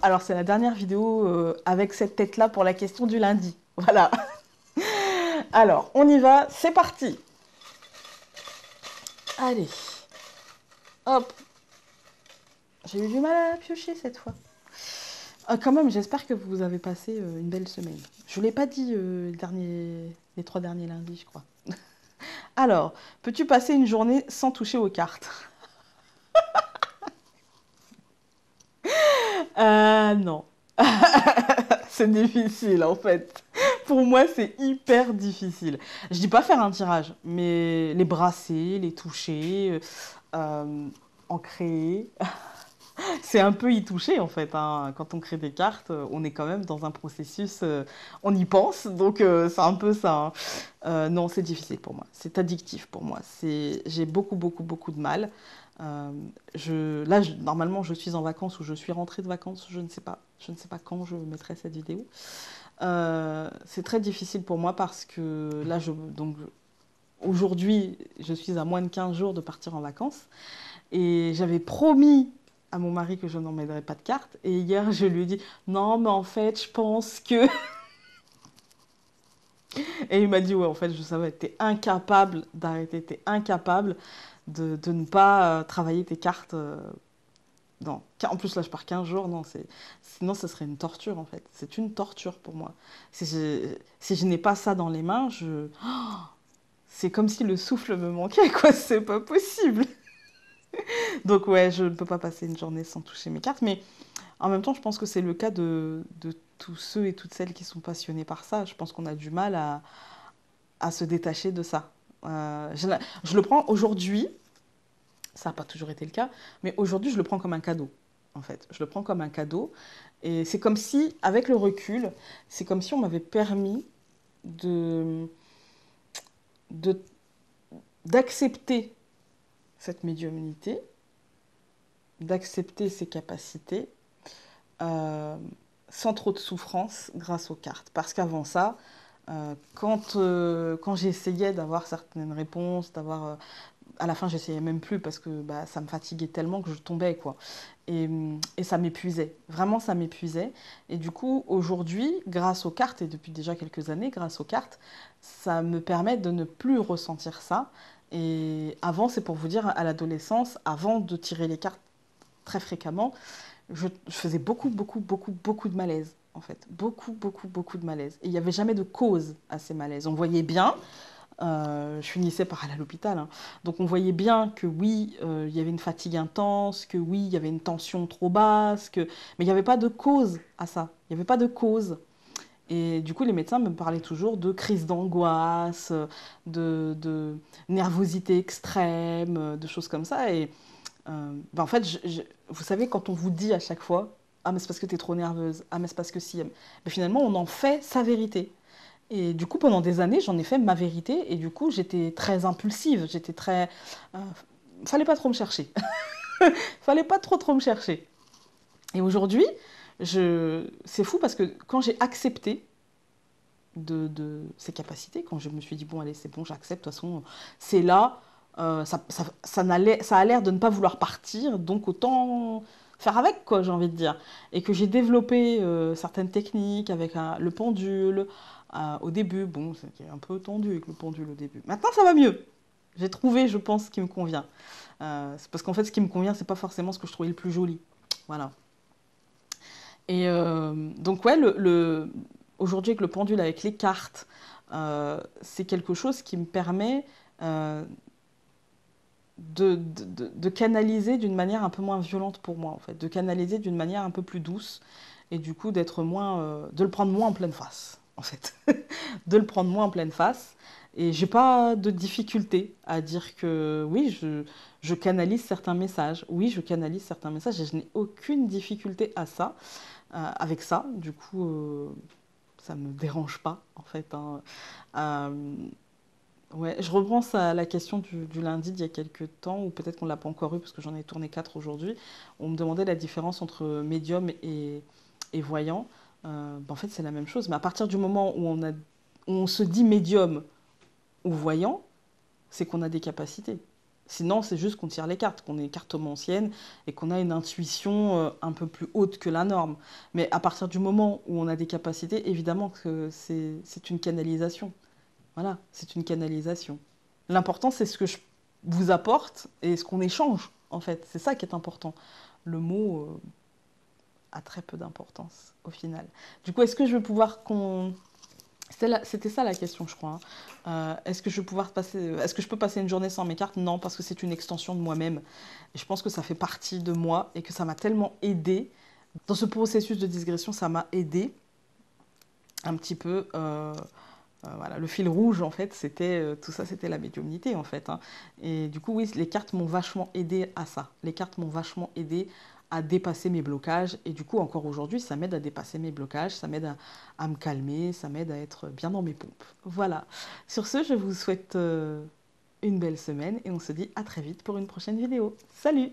Alors c'est la dernière vidéo avec cette tête-là pour la question du lundi. Voilà. Alors, on y va, c'est parti. Allez. Hop. J'ai eu du mal à piocher cette fois. Quand même, j'espère que vous avez passé une belle semaine. Je ne l'ai pas dit les 3 derniers lundis, je crois. Alors, peux-tu passer une journée sans toucher aux cartes? Non. C'est difficile en fait. Pour moi, c'est hyper difficile. Je dis pas faire un tirage, mais les brasser, les toucher, en créer. C'est un peu y toucher en fait, hein. Quand on crée des cartes, on est quand même dans un processus, on y pense, donc c'est un peu ça, hein. Non, c'est difficile pour moi. C'est addictif pour moi. J'ai beaucoup, beaucoup, beaucoup de mal. Normalement, je suis en vacances ou je suis rentrée de vacances, je ne sais pas. Je ne sais pas quand je mettrai cette vidéo. C'est très difficile pour moi parce que là, aujourd'hui, je suis à moins de 15 jours de partir en vacances. Et j'avais promis à mon mari que je n'emmènerais pas de carte. Et hier, je lui ai dit, non, mais en fait, je pense que... Et il m'a dit, ouais, en fait, je savais, t'es incapable d'arrêter, t'es incapable de ne pas travailler tes cartes. Non. En plus, là, je pars 15 jours. Non, sinon, ce serait une torture, en fait. C'est une torture pour moi. Si je n'ai pas ça dans les mains, c'est comme si le souffle me manquait, quoi. C'est pas possible. Donc, ouais, je ne peux pas passer une journée sans toucher mes cartes. Mais en même temps, je pense que c'est le cas de tous ceux et toutes celles qui sont passionnés par ça. Je pense qu'on a du mal à se détacher de ça. Je le prends aujourd'hui, ça n'a pas toujours été le cas, mais aujourd'hui, je le prends comme un cadeau, en fait. Je le prends comme un cadeau. Et c'est comme si, avec le recul, c'est comme si on m'avait permis de, de- d'accepter cette médiumnité, d'accepter ses capacités, euh, sans trop de souffrance grâce aux cartes. Parce qu'avant ça, quand j'essayais d'avoir certaines réponses, à la fin, j'essayais même plus parce que bah, ça me fatiguait tellement que je tombais, quoi. Et ça m'épuisait. Vraiment, ça m'épuisait. Et du coup, aujourd'hui, grâce aux cartes, et depuis déjà quelques années, grâce aux cartes, ça me permet de ne plus ressentir ça. Et avant, c'est pour vous dire, à l'adolescence, avant de tirer les cartes très fréquemment, je faisais beaucoup, beaucoup, beaucoup, beaucoup de malaise, en fait. Beaucoup, beaucoup, beaucoup de malaise. Et il n'y avait jamais de cause à ces malaises. On voyait bien, je finissais par aller à l'hôpital, hein. Donc on voyait bien que oui, il y avait une fatigue intense, que oui, il y avait une tension trop basse, mais il n'y avait pas de cause à ça. Il n'y avait pas de cause. Et du coup, les médecins me parlaient toujours de crise d'angoisse, de nervosité extrême, de choses comme ça. Et en fait, vous savez, quand on vous dit à chaque fois, ah mais c'est parce que tu es trop nerveuse, ah mais c'est parce que si, mais finalement on en fait sa vérité. Et du coup, pendant des années, j'en ai fait ma vérité. Et du coup, j'étais très impulsive. J'étais très... euh, fallait pas trop me chercher. Fallait pas trop trop me chercher. Et aujourd'hui, c'est fou parce que quand j'ai accepté ces capacités, quand je me suis dit, bon, allez, c'est bon, j'accepte, de toute façon, c'est là, ça a l'air de ne pas vouloir partir, donc autant faire avec, quoi, j'ai envie de dire. Et que j'ai développé certaines techniques avec le pendule. Au début, bon, c'était un peu tendu avec le pendule au début. Maintenant, ça va mieux. J'ai trouvé, je pense, ce qui me convient. C'est parce qu'en fait, ce qui me convient, c'est pas forcément ce que je trouvais le plus joli. Voilà. Et donc, ouais, aujourd'hui, avec le pendule, avec les cartes, c'est quelque chose qui me permet euh, de canaliser d'une manière un peu moins violente pour moi, en fait, de canaliser d'une manière un peu plus douce, et du coup de le prendre moins en pleine face, en fait, de le prendre moins en pleine face. Et j'ai pas de difficulté à dire que oui, je canalise certains messages. Oui, je canalise certains messages et je n'ai aucune difficulté à ça, avec ça. Du coup, ça me dérange pas, en fait, hein. Euh, Ouais, je repense à la question du lundi d'il y a quelques temps, ou peut-être qu'on ne l'a pas encore eu parce que j'en ai tourné 4 aujourd'hui. On me demandait la différence entre médium et voyant. En fait, c'est la même chose. Mais à partir du moment où on se dit médium ou voyant, c'est qu'on a des capacités. Sinon, c'est juste qu'on tire les cartes, qu'on est cartomancienne et qu'on a une intuition un peu plus haute que la norme. Mais à partir du moment où on a des capacités, évidemment que c'est une canalisation. Voilà, c'est une canalisation. L'important, c'est ce que je vous apporte et ce qu'on échange, en fait. C'est ça qui est important. Le mot a très peu d'importance, au final. Du coup, est-ce que je vais pouvoir C'était ça la question, je crois, hein. Est-ce que je vais pouvoir est-ce que je peux passer une journée sans mes cartes? Non, parce que c'est une extension de moi-même. Et je pense que ça fait partie de moi et que ça m'a tellement aidé. Dans ce processus de digression, ça m'a aidé un petit peu. Voilà, le fil rouge, en fait, c'était tout ça, c'était la médiumnité, en fait, hein. Et du coup, oui, les cartes m'ont vachement aidé à ça. Les cartes m'ont vachement aidé à dépasser mes blocages. Et du coup, encore aujourd'hui, ça m'aide à dépasser mes blocages, ça m'aide à me calmer, ça m'aide à être bien dans mes pompes. Voilà. Sur ce, je vous souhaite une belle semaine et on se dit à très vite pour une prochaine vidéo. Salut!